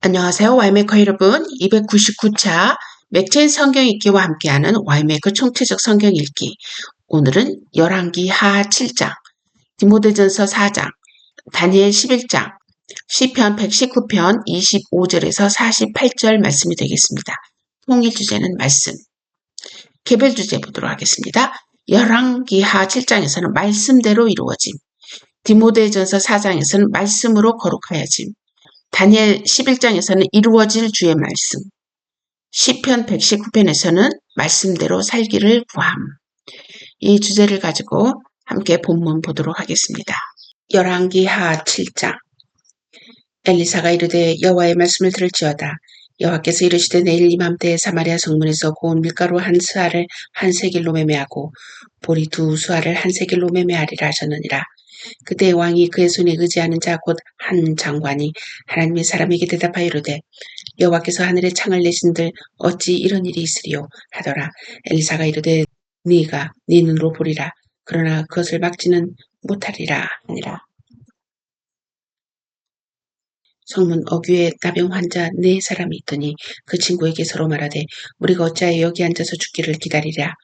안녕하세요. 와이메이커 여러분. 299차 맥체인 성경 읽기와 함께하는 와이메이커 총체적 성경 읽기. 오늘은 열왕기 하 7장, 디모데전서 4장, 다니엘 11장, 시편 119편 25절에서 48절 말씀이 되겠습니다. 통일 주제는 말씀. 개별 주제 보도록 하겠습니다. 열왕기 하 7장에서는 말씀대로 이루어짐. 디모데전서 4장에서는 말씀으로 거룩하여짐. 다니엘 11장에서는 이루어질 주의 말씀, 시편 119편에서는 말씀대로 살기를 구함. 이 주제를 가지고 함께 본문 보도록 하겠습니다. 열왕기 하 7장. 엘리사가 이르되 여호와의 말씀을 들을지어다. 여호와께서 이르시되 내일 이맘때에 사마리아 성문에서 고운 밀가루 한 스아를 한 세겔로 매매하고 보리 두 수아를 한 세겔로 매매하리라 하셨느니라. 그때 왕이 그의 손에 의지하는 자 곧 한 장관이 하나님의 사람에게 대답하여 이르되 여호와께서 하늘에 창을 내신들 어찌 이런 일이 있으리요 하더라. 엘리사가 이르되 네가 네 눈으로 보리라. 그러나 그것을 막지는 못하리라 하니라. 성문 어귀에 나병 환자 4사람이 있더니 그 친구에게 서로 말하되 우리가 어찌하여 여기 앉아서 죽기를 기다리랴.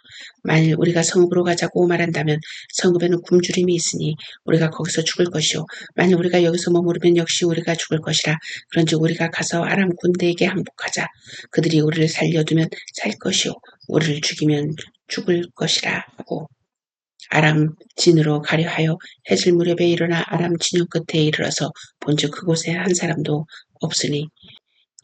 만일 우리가 성읍으로 가자고 말한다면 성읍에는 굶주림이 있으니 우리가 거기서 죽을 것이요 만일 우리가 여기서 머무르면 역시 우리가 죽을 것이라. 그런즉 우리가 가서 아람 군대에게 항복하자. 그들이 우리를 살려두면 살 것이요 우리를 죽이면 죽을 것이라 하고 아람 진으로 가려 하여 해질 무렵에 일어나 아람 진영 끝에 이르러서 본즉 그곳에 한 사람도 없으니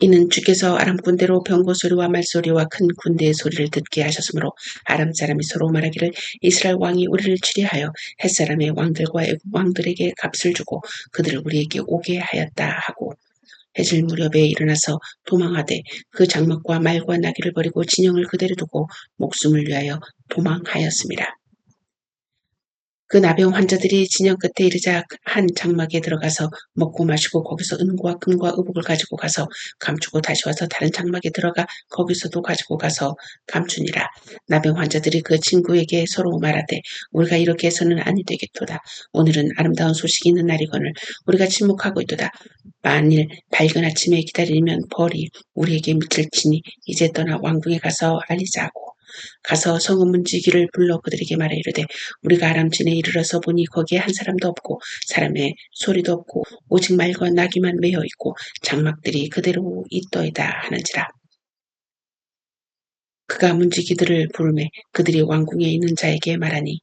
이는 주께서 아람 군대로 병거 소리와 말소리와 큰 군대의 소리를 듣게 하셨으므로 아람 사람이 서로 말하기를 이스라엘 왕이 우리를 치리하여 햇사람의 왕들과 애굽 왕들에게 값을 주고 그들을 우리에게 오게 하였다 하고 해질 무렵에 일어나서 도망하되 그 장막과 말과 나귀를 버리고 진영을 그대로 두고 목숨을 위하여 도망하였습니다. 그 나병 환자들이 진영 끝에 이르자 한 장막에 들어가서 먹고 마시고 거기서 은과 금과 의복을 가지고 가서 감추고 다시 와서 다른 장막에 들어가 거기서도 가지고 가서 감추니라. 나병 환자들이 그 친구에게 서로 말하되 우리가 이렇게 해서는 아니 되겠도다. 오늘은 아름다운 소식이 있는 날이거늘 우리가 침묵하고 있도다. 만일 밝은 아침에 기다리면 벌이 우리에게 미칠지니 이제 떠나 왕궁에 가서 알리자고. 가서 성읍 문지기를 불러 그들에게 말하 이르되 우리가 아람진에 이르러서 보니 거기에 한 사람도 없고 사람의 소리도 없고 오직 말과 나귀만 매여 있고 장막들이 그대로 있더이다 하는지라. 그가 문지기들을 부르매 그들이 왕궁에 있는 자에게 말하니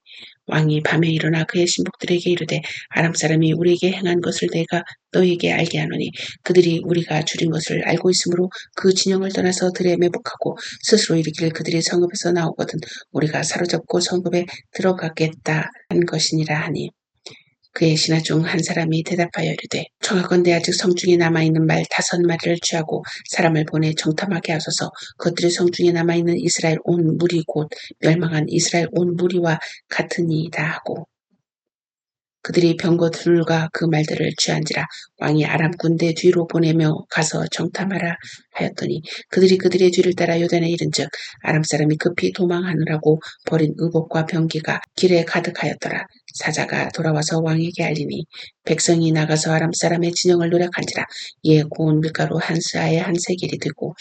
왕이 밤에 일어나 그의 신복들에게 이르되 아람 사람이 우리에게 행한 것을 내가 너희에게 알게 하노니 그들이 우리가 줄인 것을 알고 있으므로 그 진영을 떠나서 들에 매복하고 스스로 이르기를 그들이 성읍에서 나오거든 우리가 사로잡고 성읍에 들어가겠다 한 것이니라 하니 그의 신하 중 한 사람이 대답하여 이르되 청하건대 아직 성중에 남아있는 말 5마리를 취하고 사람을 보내 정탐하게 하소서. 그것들이 성중에 남아있는 이스라엘 온 무리 곧 멸망한 이스라엘 온 무리와 같으니이다 하고 그들이 병거들과 그 말들을 취한지라. 왕이 아람 군대 뒤로 보내며 가서 정탐하라 하였더니 그들이 그들의 뒤를 따라 요단에 이른즉 아람 사람이 급히 도망하느라고 버린 의복과 병기가 길에 가득하였더라. 사자가 돌아와서 왕에게 알리니 백성이 나가서 아람 사람의 진영을 노력한지라. 이에 고운 밀가루 한 스아에 한 세겔이 되고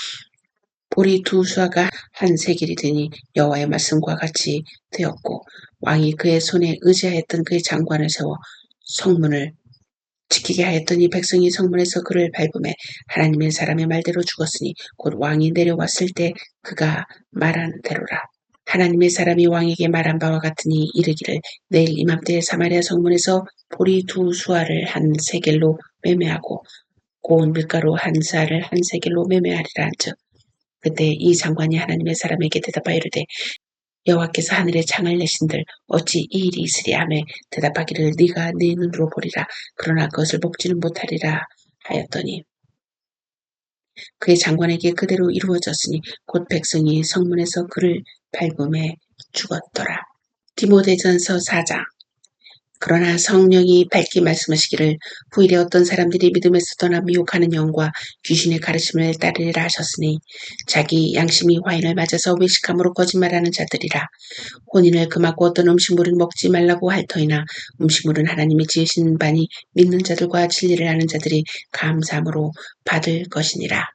보리 2수아가 한 세겔이 되니 여호와의 말씀과 같이 되었고 왕이 그의 손에 의지하였던 그의 장관을 세워 성문을 지키게 하였더니 백성이 성문에서 그를 밟음에 하나님의 사람의 말대로 죽었으니 곧 왕이 내려왔을 때 그가 말한 대로라. 하나님의 사람이 왕에게 말한 바와 같으니 이르기를 내일 이맘때에 사마리아 성문에서 보리 2수아를 한 세겔로 매매하고 고운 밀가루 한 스아를 한 세겔로 매매하리라 한즉 그때 이 장관이 하나님의 사람에게 대답하여 이르되 여호와께서 하늘에 창을 내신들 어찌 이 일이 있으리 하매 대답하기를 네가 네 눈으로 보리라. 그러나 그것을 먹지는 못하리라 하였더니 그의 장관에게 그대로 이루어졌으니 곧 백성이 성문에서 그를 밟음에 죽었더라. 디모데전서 4장. 그러나 성령이 밝히 말씀하시기를 후일에 어떤 사람들이 믿음에서 떠나 미혹하는 영과 귀신의 가르침을 따르리라 하셨으니 자기 양심이 화인을 맞아서 외식함으로 거짓말하는 자들이라. 혼인을 금하고 어떤 음식물은 먹지 말라고 할 터이나 음식물은 하나님이 지으신 바니 믿는 자들과 진리를 아는 자들이 감사함으로 받을 것이니라.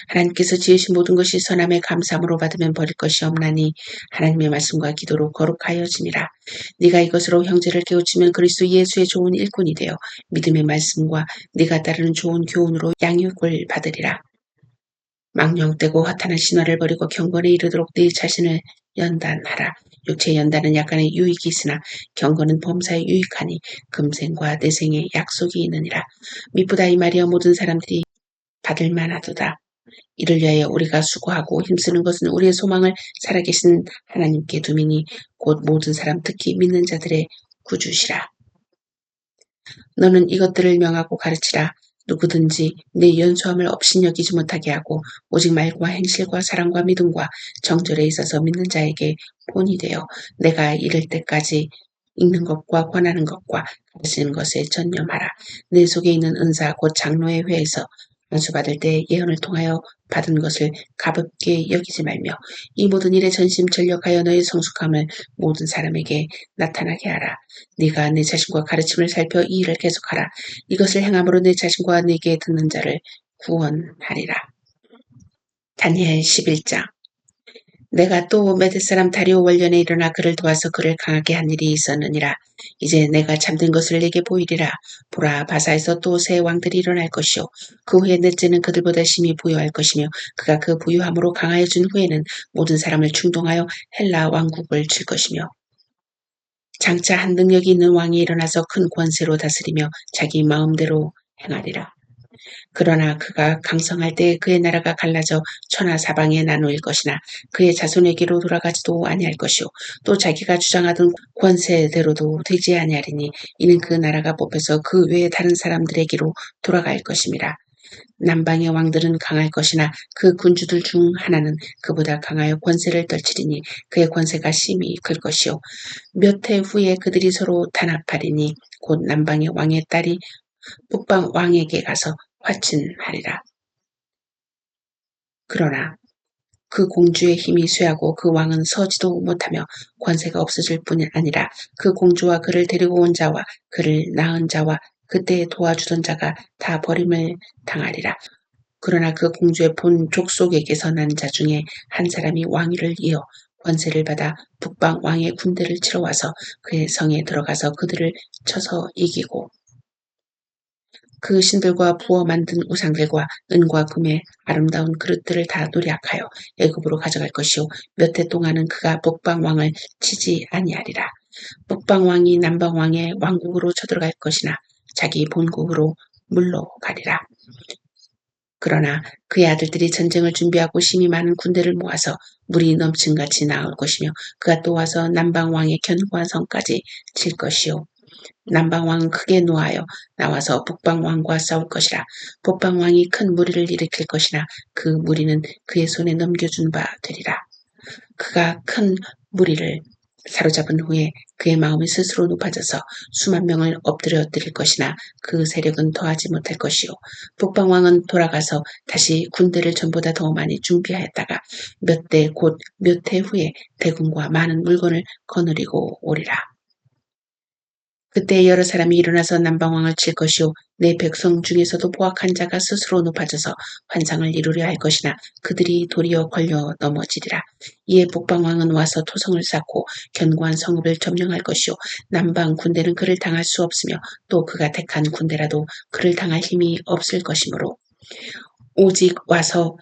하나님께서 지으신 모든 것이 선함에 감사함으로 받으면 버릴 것이 없나니 하나님의 말씀과 기도로 거룩하여지니라. 네가 이것으로 형제를 깨우치면 그리스도 예수의 좋은 일꾼이 되어 믿음의 말씀과 네가 따르는 좋은 교훈으로 양육을 받으리라. 망령되고 허탄한 신화를 버리고 경건에 이르도록 네 자신을 연단하라. 육체의 연단은 약간의 유익이 있으나 경건은 범사에 유익하니 금생과 내생의 약속이 있느니라. 미쁘다 이 말이여 모든 사람들이 받을 만하도다. 이를 위하여 우리가 수고하고 힘쓰는 것은 우리의 소망을 살아계신 하나님께 두미니 곧 모든 사람 특히 믿는 자들의 구주시라. 너는 이것들을 명하고 가르치라. 누구든지 내 연수함을 업신여기지 못하게 하고 오직 말과 행실과 사랑과 믿음과 정절에 있어서 믿는 자에게 본이 되어 내가 이를 때까지 읽는 것과 권하는 것과 가르치는 것에 전념하라. 내 속에 있는 은사 곧 장로의 회에서 안수받을 때 예언을 통하여 받은 것을 가볍게 여기지 말며 이 모든 일에 전심 전력하여 너의 성숙함을 모든 사람에게 나타나게 하라. 네가 내 자신과 가르침을 살펴 이 일을 계속하라. 이것을 행함으로 내 자신과 네게 듣는 자를 구원하리라. 다니엘 11장. 내가 또 메대 사람 다리오 원년에 일어나 그를 도와서 그를 강하게 한 일이 있었느니라. 이제 내가 잠든 것을 네게 보이리라. 보라, 바사에서 또 새 왕들이 일어날 것이요 그 후에 넷째는 그들보다 심히 부유할 것이며 그가 그 부유함으로 강하여진 후에는 모든 사람을 충동하여 헬라 왕국을 칠 것이며 장차 한 능력이 있는 왕이 일어나서 큰 권세로 다스리며 자기 마음대로 행하리라. 그러나 그가 강성할 때 그의 나라가 갈라져 천하 사방에 나누일 것이나 그의 자손에게로 돌아가지도 아니할 것이요 또 자기가 주장하던 권세대로도 되지 아니하리니 이는 그 나라가 뽑혀서 그 외의 다른 사람들에게로 돌아갈 것임이라. 남방의 왕들은 강할 것이나 그 군주들 중 하나는 그보다 강하여 권세를 떨치리니 그의 권세가 심히 클 것이요 몇 해 후에 그들이 서로 단합하리니 곧 남방의 왕의 딸이 북방 왕에게 가서 화친하리라. 그러나 그 공주의 힘이 쇠하고 그 왕은 서지도 못하며 권세가 없어질 뿐 아니라 그 공주와 그를 데리고 온 자와 그를 낳은 자와 그때 도와주던 자가 다 버림을 당하리라. 그러나 그 공주의 본 족속에게서 난 자 중에 한 사람이 왕위를 이어 권세를 받아 북방 왕의 군대를 치러 와서 그의 성에 들어가서 그들을 쳐서 이기고 그 신들과 부어 만든 우상들과 은과 금의 아름다운 그릇들을 다 노략하여 애굽으로 가져갈 것이요 몇 해 동안은 그가 북방 왕을 치지 아니하리라. 북방 왕이 남방 왕의 왕국으로 쳐들어갈 것이나 자기 본국으로 물러가리라. 그러나 그의 아들들이 전쟁을 준비하고 심히 많은 군대를 모아서 물이 넘친같이 나올 것이며 그가 또 와서 남방 왕의 견고한 성까지 칠 것이요 남방 왕은 크게 노하여 나와서 북방 왕과 싸울 것이라. 북방 왕이 큰 무리를 일으킬 것이나 그 무리는 그의 손에 넘겨준 바 되리라. 그가 큰 무리를 사로잡은 후에 그의 마음이 스스로 높아져서 수만 명을 엎드려 드릴 것이나 그 세력은 더하지 못할 것이요 북방 왕은 돌아가서 다시 군대를 전보다 더 많이 준비하였다가 몇 대 곧 몇 해 후에 대군과 많은 물건을 거느리고 오리라. 그때 여러 사람이 일어나서 남방왕을 칠 것이요 내 백성 중에서도 포악한 자가 스스로 높아져서 환상을 이루려 할 것이나 그들이 도리어 걸려 넘어지리라. 이에 북방왕은 와서 토성을 쌓고 견고한 성읍을 점령할 것이요 남방 군대는 그를 당할 수 없으며 또 그가 택한 군대라도 그를 당할 힘이 없을 것이므로 오직 와서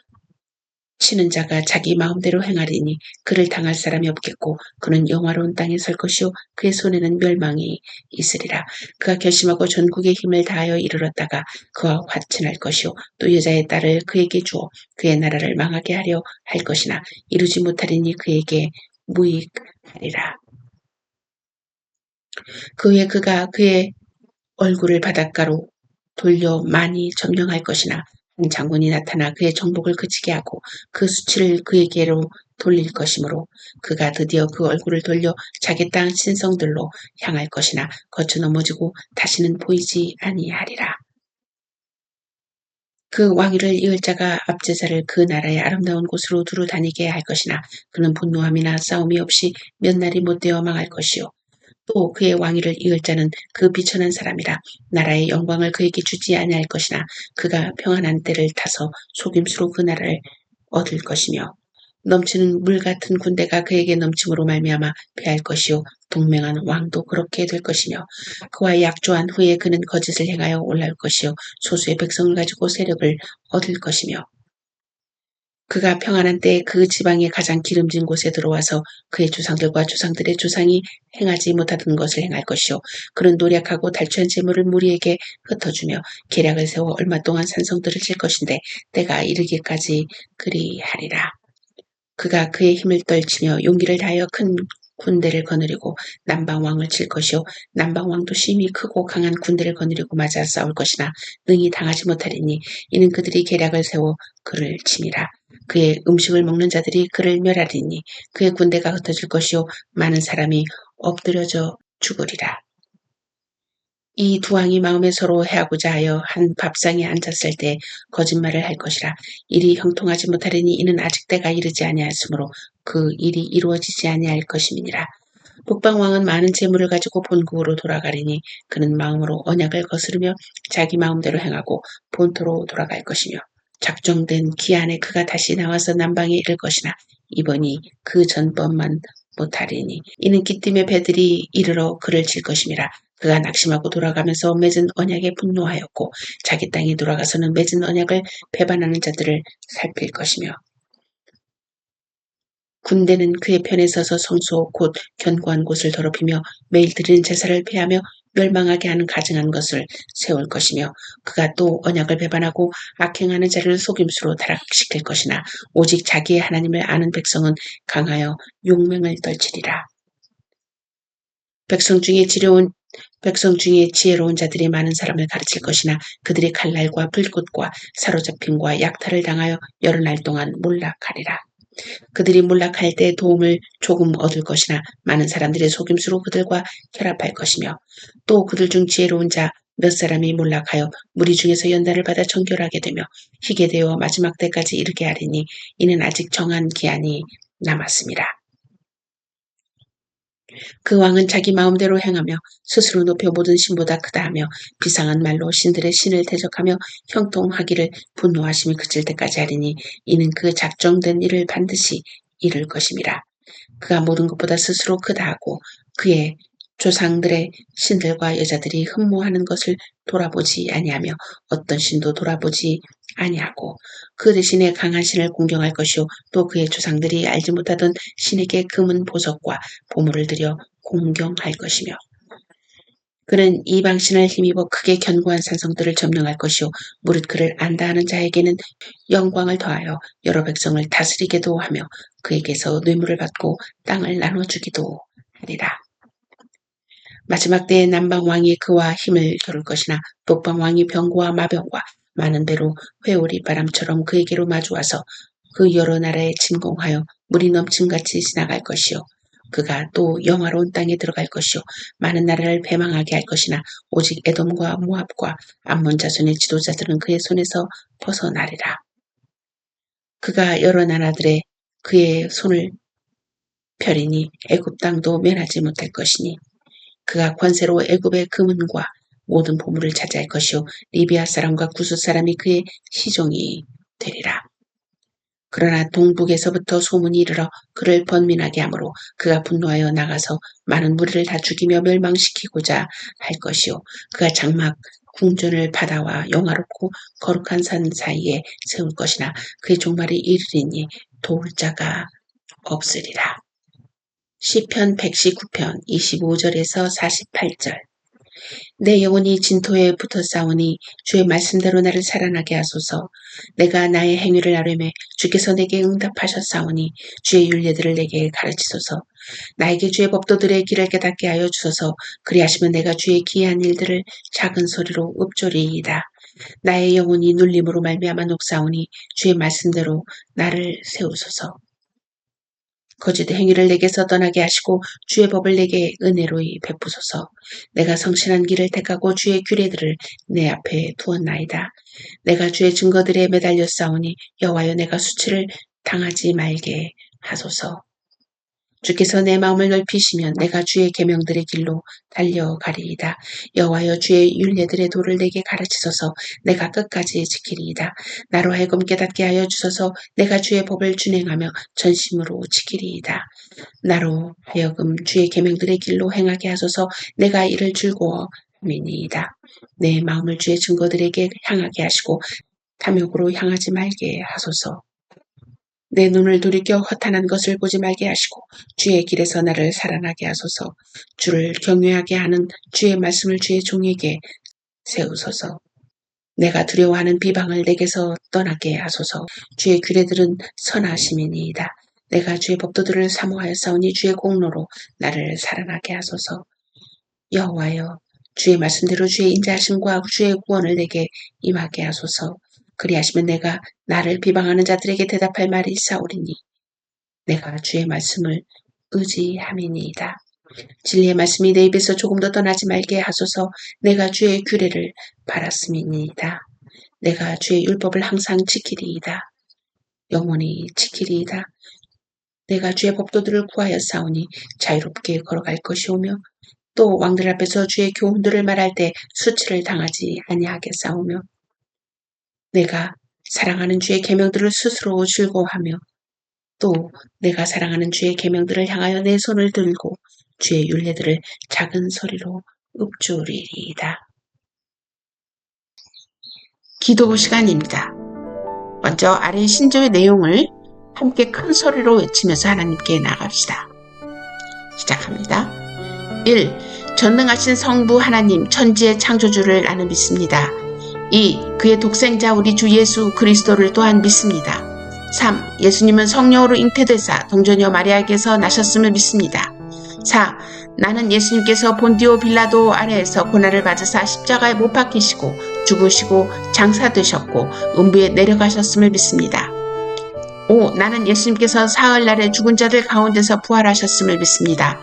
치는 자가 자기 마음대로 행하리니 그를 당할 사람이 없겠고 그는 영화로운 땅에 설 것이요 그의 손에는 멸망이 있으리라. 그가 결심하고 전국의 힘을 다하여 이르렀다가 그와 화친할 것이요 또 여자의 딸을 그에게 주어 그의 나라를 망하게 하려 할 것이나 이루지 못하리니 그에게 무익하리라. 그 후에 그가 그의 얼굴을 바닷가로 돌려 많이 점령할 것이나 한 장군이 나타나 그의 정복을 그치게 하고 그 수치를 그에게로 돌릴 것이므로 그가 드디어 그 얼굴을 돌려 자기 땅 신성들로 향할 것이나 거쳐 넘어지고 다시는 보이지 아니하리라. 그 왕위를 이을 자가 압제자를 그 나라의 아름다운 곳으로 두루 다니게 할 것이나 그는 분노함이나 싸움이 없이 몇 날이 못되어 망할 것이요. 또 그의 왕위를 이을 자는 그 비천한 사람이라 나라의 영광을 그에게 주지 아니할 것이나 그가 평안한 때를 타서 속임수로 그 나라를 얻을 것이며 넘치는 물 같은 군대가 그에게 넘침으로 말미암아 패할 것이요 동맹한 왕도 그렇게 될 것이며 그와 약조한 후에 그는 거짓을 행하여 올라올 것이요 소수의 백성을 가지고 세력을 얻을 것이며 그가 평안한 때에 그 지방의 가장 기름진 곳에 들어와서 그의 조상들과 조상들의 조상이 행하지 못하던 것을 행할 것이요 그는 노력하고 탈취한 재물을 무리에게 흩어주며 계략을 세워 얼마 동안 산성들을 칠 것인데 때가 이르기까지 그리하리라. 그가 그의 힘을 떨치며 용기를 다하여 큰 군대를 거느리고 남방왕을 칠 것이요 남방왕도 심히 크고 강한 군대를 거느리고 맞아 싸울 것이나 능히 당하지 못하리니 이는 그들이 계략을 세워 그를 치니라. 그의 음식을 먹는 자들이 그를 멸하리니 그의 군대가 흩어질 것이요 많은 사람이 엎드려져 죽으리라. 이 두 왕이 마음에 서로 해하고자 하여 한 밥상에 앉았을 때 거짓말을 할 것이라. 일이 형통하지 못하리니 이는 아직 때가 이르지 아니하였으므로 그 일이 이루어지지 아니할 것임이니라. 북방왕은 많은 재물을 가지고 본국으로 돌아가리니 그는 마음으로 언약을 거스르며 자기 마음대로 행하고 본토로 돌아갈 것이며 작정된 기한에 그가 다시 나와서 남방에 이를 것이나 이번이 그 전번만 못하리니 이는 기띔의 배들이 이르러 그를 칠 것임이라. 그가 낙심하고 돌아가면서 맺은 언약에 분노하였고 자기 땅에 돌아가서는 맺은 언약을 배반하는 자들을 살필 것이며 군대는 그의 편에 서서 성소 곧 견고한 곳을 더럽히며 매일 드리는 제사를 폐하며 멸망하게 하는 가증한 것을 세울 것이며 그가 또 언약을 배반하고 악행하는 자를 속임수로 타락시킬 것이나 오직 자기의 하나님을 아는 백성은 강하여 용맹을 떨치리라. 백성 중에 지혜로운 자들이 많은 사람을 가르칠 것이나 그들이 칼날과 불꽃과 사로잡힘과 약탈을 당하여 여러 날 동안 몰락하리라. 그들이 몰락할 때 도움을 조금 얻을 것이나 많은 사람들의 속임수로 그들과 결합할 것이며 또 그들 중 지혜로운 자 몇 사람이 몰락하여 무리 중에서 연단을 받아 정결하게 되며 희게 되어 마지막 때까지 이르게 하리니 이는 아직 정한 기한이 남았습니다. 그 왕은 자기 마음대로 행하며 스스로 높여 모든 신보다 크다 하며 비상한 말로 신들의 신을 대적하며 형통하기를 분노하심이 그칠 때까지 하리니 이는 그 작정된 일을 반드시 이룰 것임이라. 그가 모든 것보다 스스로 크다 하고 그의 조상들의 신들과 여자들이 흠모하는 것을 돌아보지 아니하며 어떤 신도 돌아보지 아니하고 그 대신에 강한 신을 공경할 것이요 또 그의 조상들이 알지 못하던 신에게 금은 보석과 보물을 들여 공경할 것이며 그는 이방 신을 힘입어 크게 견고한 산성들을 점령할 것이요 무릇 그를 안다 하는 자에게는 영광을 더하여 여러 백성을 다스리게도 하며 그에게서 뇌물을 받고 땅을 나눠주기도 하리라. 마지막 때에 남방 왕이 그와 힘을 겨룰 것이나 북방 왕이 병과 마병과 많은 배로 회오리 바람처럼 그에게로 마주와서 그 여러 나라에 침공하여 물이 넘침같이 지나갈 것이요 그가 또 영화로운 땅에 들어갈 것이요 많은 나라를 패망하게 할 것이나 오직 에돔과 모압과 암몬 자손의 지도자들은 그의 손에서 벗어나리라. 그가 여러 나라들의 그의 손을 펴리니 애굽 땅도 면하지 못할 것이니 그가 권세로 애굽의 금은과 모든 보물을 차지할 것이요 리비아 사람과 구스 사람이 그의 시종이 되리라. 그러나 동북에서부터 소문이 이르러 그를 번민하게 하므로 그가 분노하여 나가서 많은 무리를 다 죽이며 멸망시키고자 할 것이요 그가 장막 궁전을 바다와 영화롭고 거룩한 산 사이에 세울 것이나 그의 종말이 이르리니 도울 자가 없으리라. 시편 119편 25절에서 48절 내 영혼이 진토에 붙어 싸우니 주의 말씀대로 나를 살아나게 하소서. 내가 나의 행위를 아뢰매 주께서 내게 응답하셨사오니 주의 율례들을 내게 가르치소서. 나에게 주의 법도들의 길을 깨닫게 하여 주소서. 그리하시면 내가 주의 기이한 일들을 작은 소리로 읊조리이다. 나의 영혼이 눌림으로 말미암아 녹사오니 주의 말씀대로 나를 세우소서. 거짓 행위를 내게서 떠나게 하시고 주의 법을 내게 은혜로이 베푸소서. 내가 성실한 길을 택하고 주의 규례들을 내 앞에 두었나이다. 내가 주의 증거들에 매달려 싸우니 여호와여 내가 수치를 당하지 말게 하소서. 주께서 내 마음을 넓히시면 내가 주의 계명들의 길로 달려가리이다. 여호와여 주의 율례들의 도를 내게 가르치소서. 내가 끝까지 지키리이다. 나로 하여금 깨닫게 하여 주소서. 내가 주의 법을 준행하며 전심으로 지키리이다. 나로 하여금 주의 계명들의 길로 행하게 하소서. 내가 이를 즐거워함이니이다. 내 마음을 주의 증거들에게 향하게 하시고 탐욕으로 향하지 말게 하소서. 내 눈을 돌이켜 허탄한 것을 보지 말게 하시고 주의 길에서 나를 살아나게 하소서. 주를 경외하게 하는 주의 말씀을 주의 종에게 세우소서. 내가 두려워하는 비방을 내게서 떠나게 하소서. 주의 규례들은 선하심이니이다. 내가 주의 법도들을 사모하였사오니 주의 공로로 나를 살아나게 하소서. 여호와여 주의 말씀대로 주의 인자하심과 주의 구원을 내게 임하게 하소서. 그리하시면 내가 나를 비방하는 자들에게 대답할 말이 있사오리니 내가 주의 말씀을 의지함이니이다. 진리의 말씀이 내 입에서 조금 더 떠나지 말게 하소서. 내가 주의 규례를 바랐음이니이다. 내가 주의 율법을 항상 지키리이다. 영원히 지키리이다. 내가 주의 법도들을 구하였사오니 자유롭게 걸어갈 것이오며 또 왕들 앞에서 주의 교훈들을 말할 때 수치를 당하지 아니하겠사오며 내가 사랑하는 주의 계명들을 스스로 즐거워하며 또 내가 사랑하는 주의 계명들을 향하여 내 손을 들고 주의 율례들을 작은 소리로 읊조리리이다. 기도 시간입니다. 먼저 아래 신조의 내용을 함께 큰 소리로 외치면서 하나님께 나갑시다. 시작합니다. 1. 전능하신 성부 하나님 천지의 창조주를 나는 믿습니다. 2. 그의 독생자 우리 주 예수 그리스도를 또한 믿습니다. 3. 예수님은 성령으로 잉태되사 동정녀 마리아에게서 나셨음을 믿습니다. 4. 나는 예수님께서 본디오 빌라도 아래에서 고난을 받으사 십자가에 못 박히시고 죽으시고 장사되셨고 음부에 내려가셨음을 믿습니다. 5. 나는 예수님께서 사흘날에 죽은 자들 가운데서 부활하셨음을 믿습니다.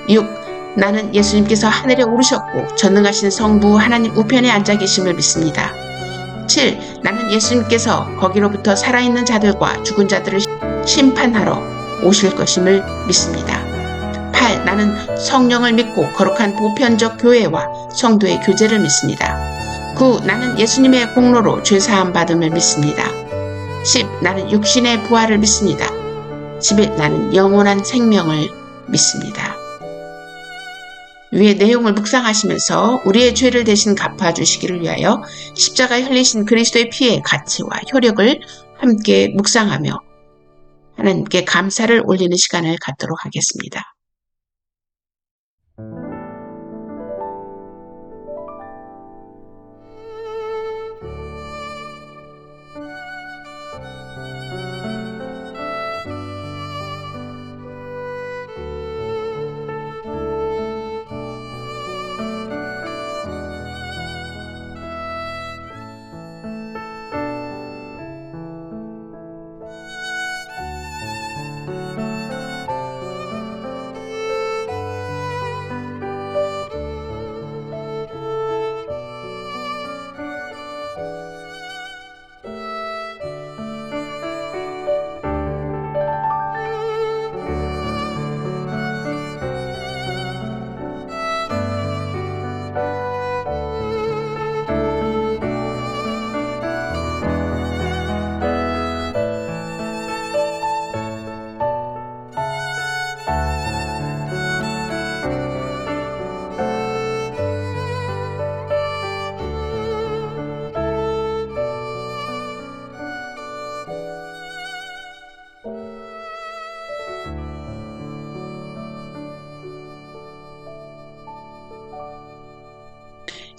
6. 나는 예수님께서 하늘에 오르셨고 전능하신 성부 하나님 우편에 앉아 계심을 믿습니다. 7. 나는 예수님께서 거기로부터 살아있는 자들과 죽은 자들을 심판하러 오실 것임을 믿습니다. 8. 나는 성령을 믿고 거룩한 보편적 교회와 성도의 교제를 믿습니다. 9. 나는 예수님의 공로로 죄사함 받음을 믿습니다. 10. 나는 육신의 부활을 믿습니다. 11. 나는 영원한 생명을 믿습니다. 위의 내용을 묵상하시면서 우리의 죄를 대신 갚아주시기를 위하여 십자가에 흘리신 그리스도의 피의 가치와 효력을 함께 묵상하며 하나님께 감사를 올리는 시간을 갖도록 하겠습니다.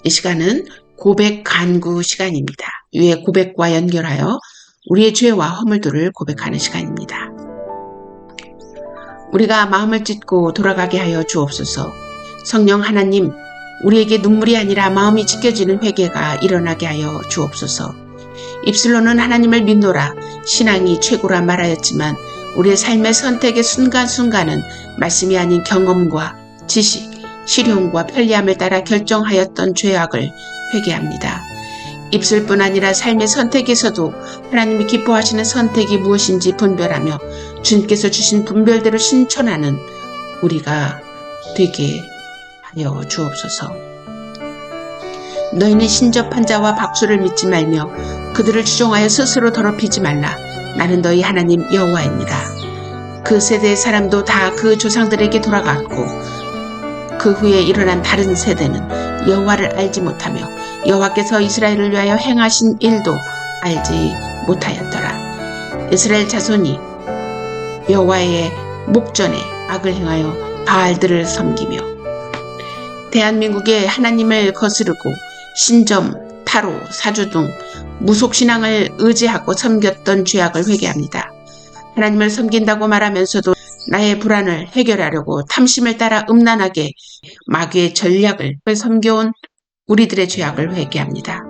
이 시간은 고백 간구 시간입니다. 위의 고백과 연결하여 우리의 죄와 허물들을 고백하는 시간입니다. 우리가 마음을 찢고 돌아가게 하여 주옵소서. 성령 하나님, 우리에게 눈물이 아니라 마음이 찢겨지는 회개가 일어나게 하여 주옵소서. 입술로는 하나님을 믿노라 신앙이 최고라 말하였지만 우리의 삶의 선택의 순간순간은 말씀이 아닌 경험과 지식, 실용과 편리함을 따라 결정하였던 죄악을 회개합니다. 입술뿐 아니라 삶의 선택에서도 하나님이 기뻐하시는 선택이 무엇인지 분별하며 주님께서 주신 분별대로 신천하는 우리가 되게 하여 주옵소서. 너희는 신접한 자와 박수를 믿지 말며 그들을 추종하여 스스로 더럽히지 말라. 나는 너희 하나님 여호와입니다. 그 세대의 사람도 다 그 조상들에게 돌아갔고 그 후에 일어난 다른 세대는 여호와를 알지 못하며 여호와께서 이스라엘을 위하여 행하신 일도 알지 못하였더라. 이스라엘 자손이 여호와의 목전에 악을 행하여 바알들을 섬기며 대한민국의 하나님을 거스르고 신점, 타로, 사주 등 무속신앙을 의지하고 섬겼던 죄악을 회개합니다. 하나님을 섬긴다고 말하면서도 나의 불안을 해결하려고 탐심을 따라 음란하게 마귀의 전략을 섬겨온 우리들의 죄악을 회개합니다.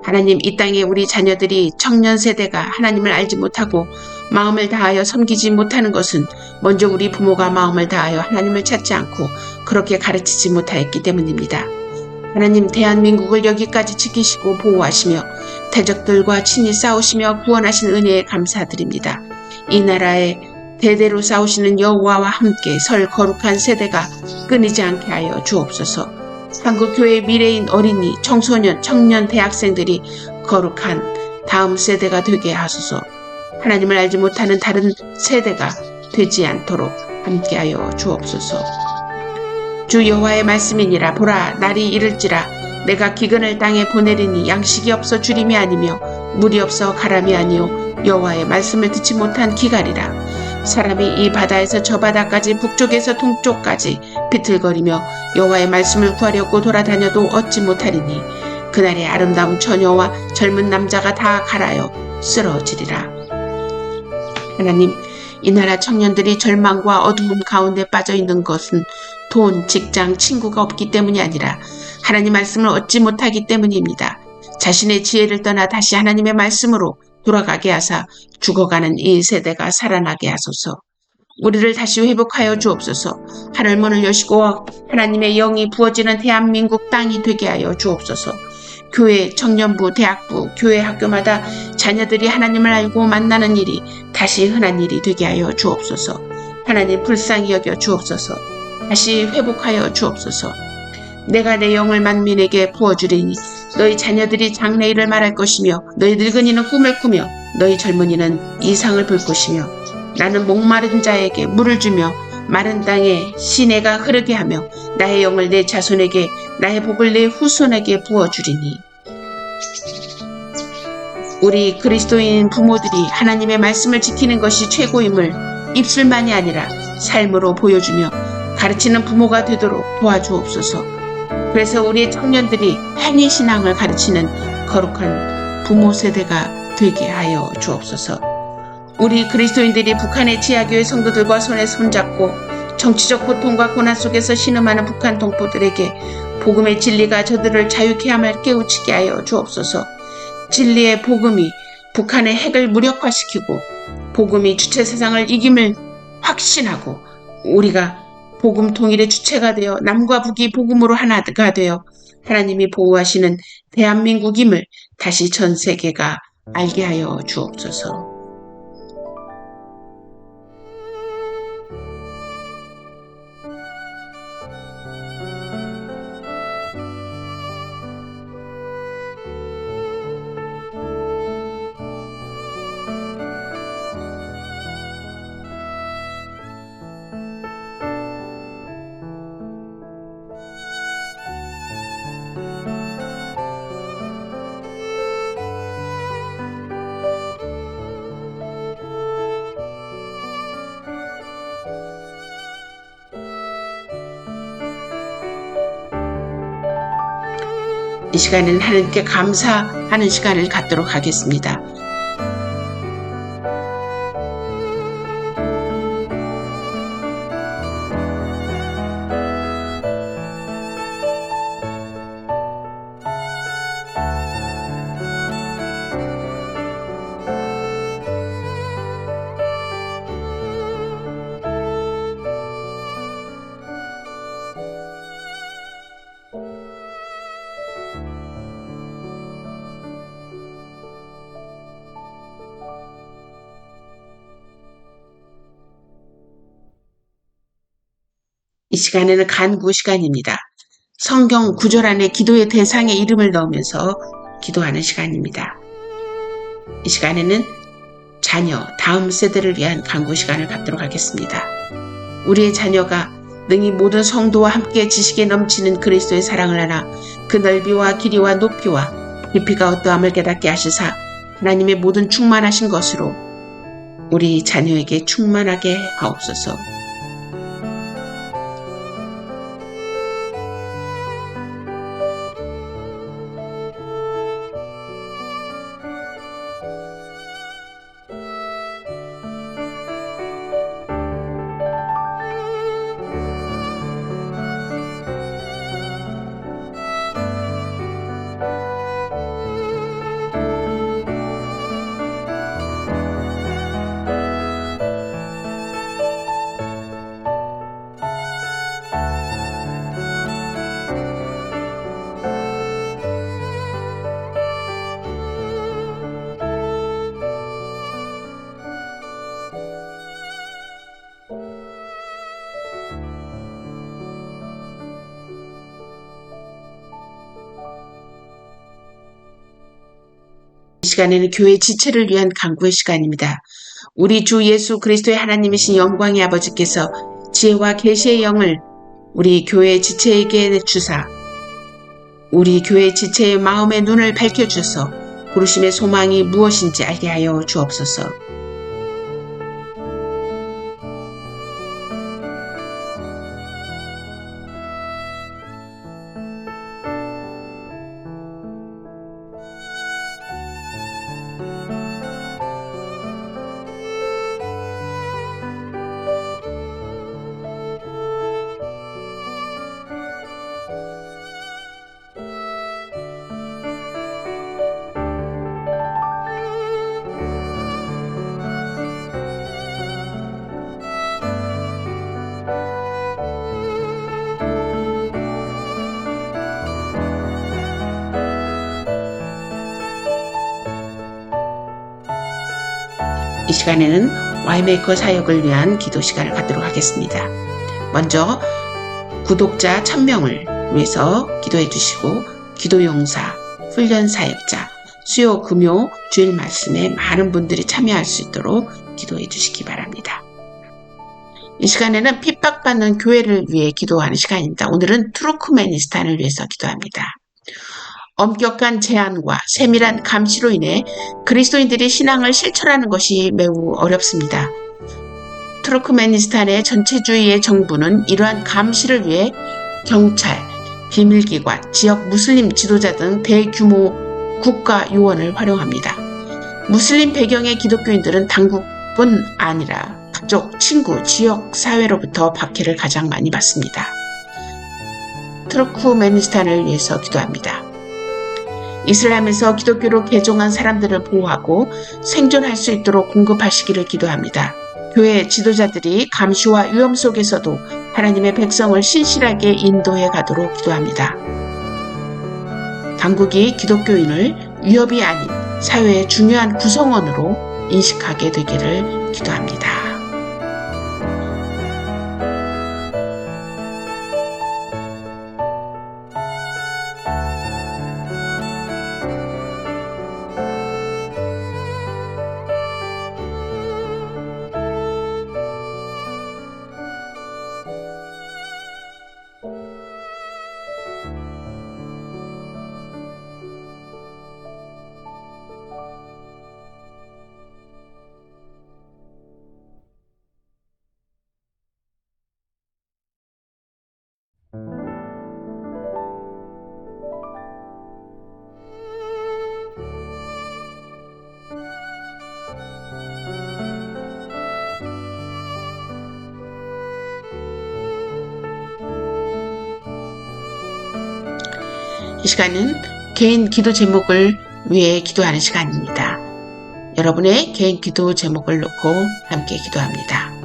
하나님, 이 땅에 우리 자녀들이 청년 세대가 하나님을 알지 못하고 마음을 다하여 섬기지 못하는 것은 먼저 우리 부모가 마음을 다하여 하나님을 찾지 않고 그렇게 가르치지 못하였기 때문입니다. 하나님, 대한민국을 여기까지 지키시고 보호하시며 대적들과 친히 싸우시며 구원하신 은혜에 감사드립니다. 이 나라에 대대로 싸우시는 여호와와 함께 설 거룩한 세대가 끊이지 않게 하여 주옵소서. 한국교회의 미래인 어린이, 청소년, 청년, 대학생들이 거룩한 다음 세대가 되게 하소서. 하나님을 알지 못하는 다른 세대가 되지 않도록 함께하여 주옵소서. 주 여호와의 말씀이니라. 보라, 날이 이를지라. 내가 기근을 땅에 보내리니 양식이 없어 주림이 아니며 물이 없어 가람이 아니요 여호와의 말씀을 듣지 못한 기갈이라. 사람이 이 바다에서 저 바다까지 북쪽에서 동쪽까지 비틀거리며 여호와의 말씀을 구하려고 돌아다녀도 얻지 못하리니 그날의 아름다운 처녀와 젊은 남자가 다 갈아여 쓰러지리라. 하나님, 이 나라 청년들이 절망과 어두움 가운데 빠져있는 것은 돈, 직장, 친구가 없기 때문이 아니라 하나님 말씀을 얻지 못하기 때문입니다. 자신의 지혜를 떠나 다시 하나님의 말씀으로 돌아가게 하사 죽어가는 이 세대가 살아나게 하소서. 우리를 다시 회복하여 주옵소서. 하늘문을 여시고 하나님의 영이 부어지는 대한민국 땅이 되게 하여 주옵소서. 교회, 청년부, 대학부, 교회 학교마다 자녀들이 하나님을 알고 만나는 일이 다시 흔한 일이 되게 하여 주옵소서. 하나님, 불쌍히 여겨 주옵소서. 다시 회복하여 주옵소서. 내가 내 영을 만민에게 부어주리니 너희 자녀들이 장래일을 말할 것이며 너희 늙은이는 꿈을 꾸며 너희 젊은이는 이상을 볼 것이며 나는 목마른 자에게 물을 주며 마른 땅에 시내가 흐르게 하며 나의 영을 내 자손에게 나의 복을 내 후손에게 부어주리니. 우리 그리스도인 부모들이 하나님의 말씀을 지키는 것이 최고임을 입술만이 아니라 삶으로 보여주며 가르치는 부모가 되도록 도와주옵소서. 그래서 우리 청년들이 행위신앙을 가르치는 거룩한 부모 세대가 되게 하여 주옵소서. 우리 그리스도인들이 북한의 지하교회 성도들과 손에 손잡고 정치적 고통과 고난 속에서 신음하는 북한 동포들에게 복음의 진리가 저들을 자유케 함을 깨우치게 하여 주옵소서. 진리의 복음이 북한의 핵을 무력화시키고 복음이 주체 세상을 이김을 확신하고 우리가 복음 통일의 주체가 되어 남과 북이 복음으로 하나가 되어 하나님이 보호하시는 대한민국임을 다시 전 세계가 알게 하여 주옵소서. 이 시간에는 하나님께 감사하는 시간을 갖도록 하겠습니다. 시간에는 간구 시간입니다. 성경 구절 안에 기도의 대상에 이름을 넣으면서 기도하는 시간입니다. 이 시간에는 자녀, 다음 세대를 위한 간구 시간을 갖도록 하겠습니다. 우리의 자녀가 능히 모든 성도와 함께 지식에 넘치는 그리스도의 사랑을 알아 그 넓이와 길이와 높이와 깊이가 어떠함을 깨닫게 하시사 하나님의 모든 충만하신 것으로 우리 자녀에게 충만하게 하옵소서. 이 시간에는 교회 지체를 위한 간구의 시간입니다. 우리 주 예수 그리스도의 하나님이신 영광의 아버지께서 지혜와 계시의 영을 우리 교회 지체에게 주사 우리 교회 지체의 마음의 눈을 밝혀주셔서 부르심의 소망이 무엇인지 알게 하여 주옵소서. 이 시간에는 와이메이커 사역을 위한 기도 시간을 갖도록 하겠습니다. 먼저 구독자 1000명을 위해서 기도해 주시고 기도용사, 훈련 사역자, 수요 금요 주일 말씀에 많은 분들이 참여할 수 있도록 기도해 주시기 바랍니다. 이 시간에는 핍박받는 교회를 위해 기도하는 시간입니다. 오늘은 투르크메니스탄을 위해서 기도합니다. 엄격한 제한과 세밀한 감시로 인해 그리스도인들이 신앙을 실천하는 것이 매우 어렵습니다. 투르크메니스탄의 전체주의의 정부는 이러한 감시를 위해 경찰, 비밀기관, 지역 무슬림 지도자 등 대규모 국가 요원을 활용합니다. 무슬림 배경의 기독교인들은 당국뿐 아니라 가족, 친구, 지역 사회로부터 박해를 가장 많이 받습니다. 투르크메니스탄을 위해서 기도합니다. 이슬람에서 기독교로 개종한 사람들을 보호하고 생존할 수 있도록 공급하시기를 기도합니다. 교회 지도자들이 감시와 위험 속에서도 하나님의 백성을 신실하게 인도해 가도록 기도합니다. 당국이 기독교인을 위협이 아닌 사회의 중요한 구성원으로 인식하게 되기를 기도합니다. 이 시간은 개인 기도 제목을 위해 기도하는 시간입니다. 여러분의 개인 기도 제목을 놓고 함께 기도합니다.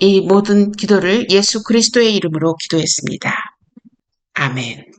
이 모든 기도를 예수 그리스도의 이름으로 기도했습니다. 아멘.